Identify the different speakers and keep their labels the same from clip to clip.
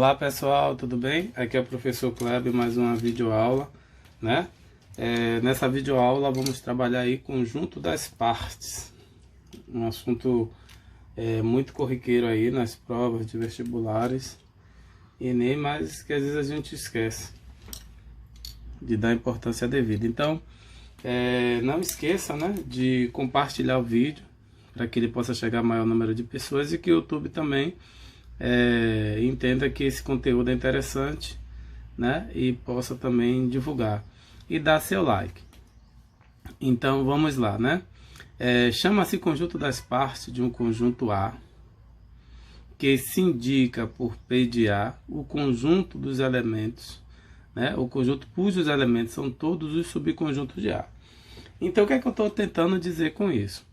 Speaker 1: Olá pessoal, tudo bem? Aqui é o professor Kleber, mais uma videoaula, né? Nessa videoaula vamos trabalhar aí conjunto das partes, um assunto muito corriqueiro aí nas provas de vestibulares e nem mais que às vezes a gente esquece de dar importância devida. Então, não esqueça, né, de compartilhar o vídeo para que ele possa chegar a maior número de pessoas e que o YouTube também entenda que esse conteúdo é interessante, né, e possa também divulgar e dar seu like. Então vamos lá, né? Chama-se conjunto das partes de um conjunto A, que se indica por P de A o conjunto dos elementos, né, o conjunto cujos elementos são todos os subconjuntos de A. Então o que é que eu estou tentando dizer com isso?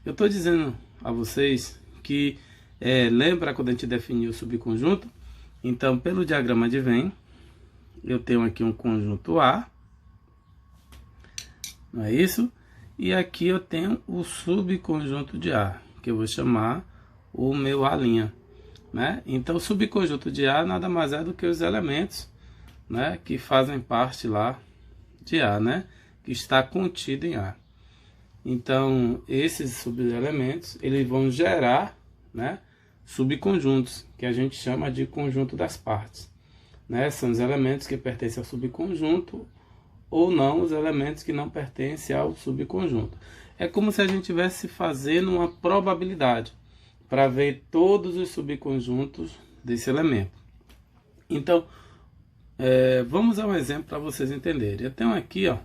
Speaker 1: Eu estou dizendo a vocês que lembra quando a gente definiu o subconjunto? Então, pelo diagrama de Venn, eu tenho aqui um conjunto A, não é isso? E aqui eu tenho o subconjunto de A, que eu vou chamar o meu A', né? Então, o subconjunto de A nada mais é do que os elementos, né, que fazem parte lá de A, né, que está contido em A. Então, esses subelementos, eles vão gerar, né, subconjuntos, que a gente chama de conjunto das partes, né? São os elementos que pertencem ao subconjunto ou não os elementos que não pertencem ao subconjunto. É como se a gente estivesse fazendo uma probabilidade para ver todos os subconjuntos desse elemento. Então, vamos a um exemplo para vocês entenderem. Eu tenho aqui, ó,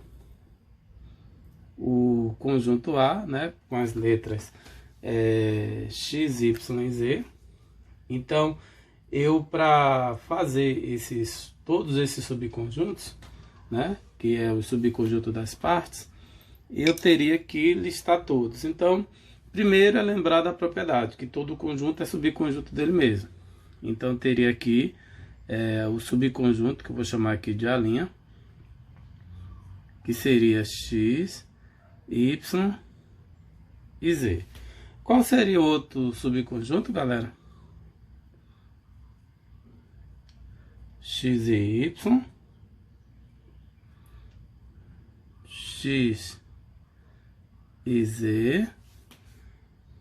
Speaker 1: o conjunto A, né, com as letras X, Y e Z. Então, para fazer todos esses subconjuntos, né, que é o subconjunto das partes, eu teria que listar todos. Então, primeiro é lembrar da propriedade, que todo conjunto é subconjunto dele mesmo. Então, eu teria aqui o subconjunto, que eu vou chamar aqui de A', que seria X, Y e Z. Qual seria o outro subconjunto, galera? X e Y, X e Z.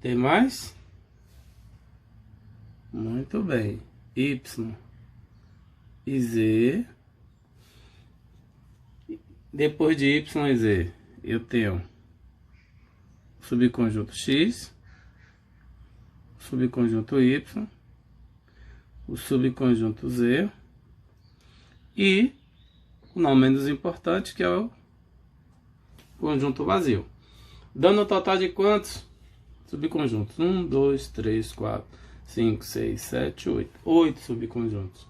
Speaker 1: Tem mais? Muito bem. Y e Z. Depois de Y e Z, eu tenho o subconjunto X, o subconjunto Y, o subconjunto Z e o não menos importante, que é o conjunto vazio. Dando um total de quantos subconjuntos? 1, 2, 3, 4, 5, 6, 7, 8. 8 subconjuntos.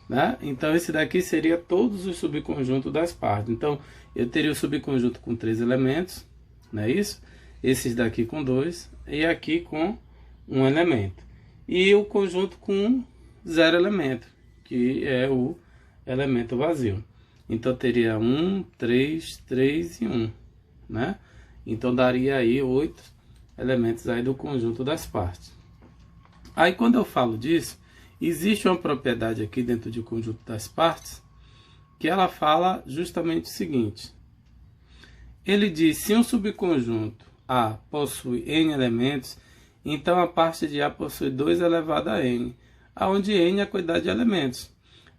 Speaker 1: Né? Então esse daqui seria todos os subconjuntos das partes. Então eu teria o subconjunto com 3 elementos, não é isso? Esses daqui com 2 e aqui com 1 elemento. E o conjunto com 0 elemento, que é o elemento vazio. Então teria 1, 3, 3 e 1, né? Então daria aí 8 elementos aí do conjunto das partes. Aí quando eu falo disso, existe uma propriedade aqui dentro do conjunto das partes, que ela fala justamente o seguinte. Ele diz, se um subconjunto A possui N elementos, então a parte de A possui 2 elevado a N, onde N é a quantidade de elementos.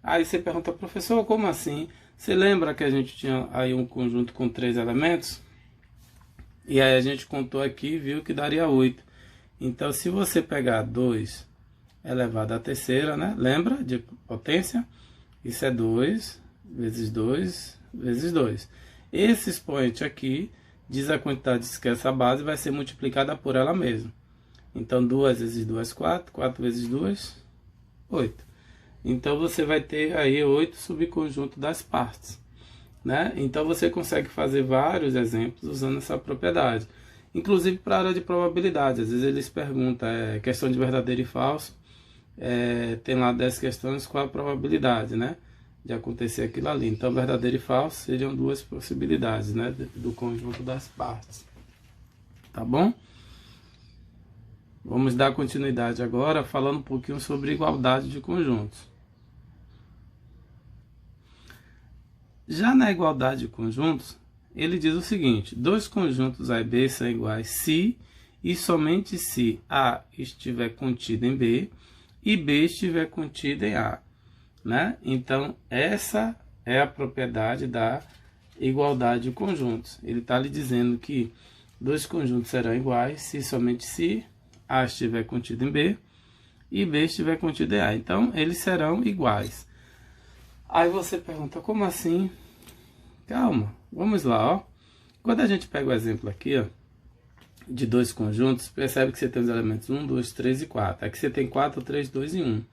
Speaker 1: Aí você pergunta, professor, como assim? Você lembra que a gente tinha aí um conjunto com 3 elementos? E aí a gente contou aqui e viu que daria 8. Então, se você pegar 2 elevado à terceira, né? Lembra de potência? Isso é 2 vezes 2 vezes 2. Esse expoente aqui diz a quantidade que essa base vai ser multiplicada por ela mesma. Então, 2 vezes 2, 4. 4 vezes 2, 8. Então, você vai ter aí 8 subconjuntos das partes, né? Então, você consegue fazer vários exemplos usando essa propriedade. Inclusive, para a área de probabilidade. Às vezes, eles perguntam, questão de verdadeiro e falso. Tem lá 10 questões, qual a probabilidade, né, de acontecer aquilo ali. Então, verdadeiro e falso seriam 2 possibilidades, né, do conjunto das partes. Tá bom? Vamos dar continuidade agora falando um pouquinho sobre igualdade de conjuntos. Já na igualdade de conjuntos, ele diz o seguinte: dois conjuntos A e B são iguais se e somente se A estiver contido em B e B estiver contido em A, né? Então, essa é a propriedade da igualdade de conjuntos. Ele está lhe dizendo que dois conjuntos serão iguais se somente se A estiver contido em B e B estiver contido em A. Então, eles serão iguais. Aí você pergunta, como assim? Calma, vamos lá, ó. Quando a gente pega o exemplo aqui, ó, de dois conjuntos, percebe que você tem os elementos 1, 2, 3 e 4. Aqui você tem 4, 3, 2 e 1.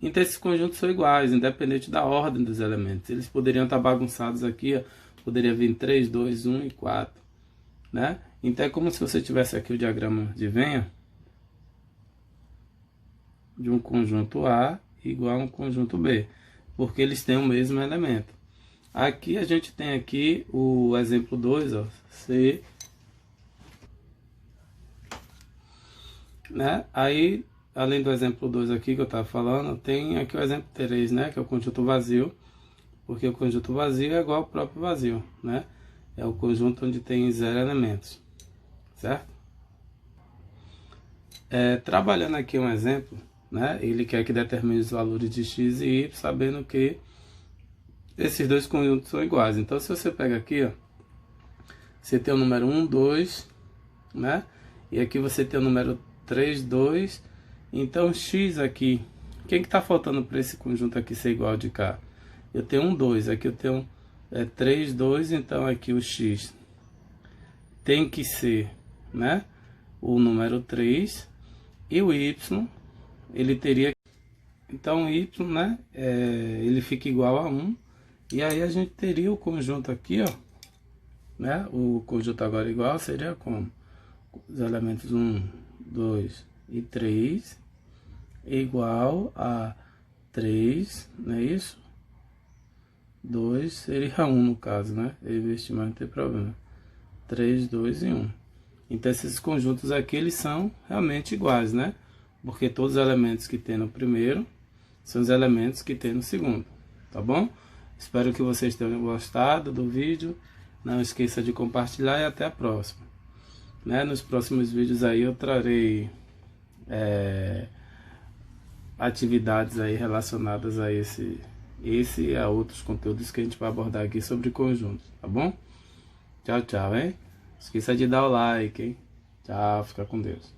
Speaker 1: Então esses conjuntos são iguais, independente da ordem dos elementos. Eles poderiam estar bagunçados aqui, ó. Poderia vir 3, 2, 1 e 4, né? Então é como se você tivesse aqui o diagrama de Venn de um conjunto A igual a um conjunto B, porque eles têm o mesmo elemento. Aqui a gente tem aqui o exemplo 2, ó, C, né? Aí, além do exemplo 2 aqui que eu estava falando, tem aqui o exemplo 3, né? Que é o conjunto vazio, porque o conjunto vazio é igual ao próprio vazio, né? É o conjunto onde tem 0 elementos, certo? Trabalhando aqui um exemplo, né? Ele quer que determine os valores de x e y, sabendo que esses dois conjuntos são iguais. Então, se você pega aqui, ó, você tem o número 1, 2, né? E aqui você tem o número 3, 2. Então, x aqui, quem que tá faltando para esse conjunto aqui ser igual de cá? Eu tenho 1, 2, aqui eu tenho 3, 2, então aqui o x tem que ser, né, o número 3, e o y, ele teria, então o y, né, ele fica igual a 1, e aí a gente teria o conjunto aqui, ó, né, o conjunto agora igual seria como? Os elementos 1, 2 e 3 igual a 3, não é isso? 2 seria 1 no caso, né? Investir mais não tem problema. 3, 2 e 1. Então esses conjuntos aqui eles são realmente iguais, né? Porque todos os elementos que tem no primeiro são os elementos que tem no segundo, tá bom? Espero que vocês tenham gostado do vídeo. Não esqueça de compartilhar e até a próxima. Né? Nos próximos vídeos aí eu trarei atividades aí relacionadas a esse e a outros conteúdos que a gente vai abordar aqui sobre conjuntos, tá bom? Tchau, tchau, hein? Não esqueça de dar o like, hein? Tchau, fica com Deus.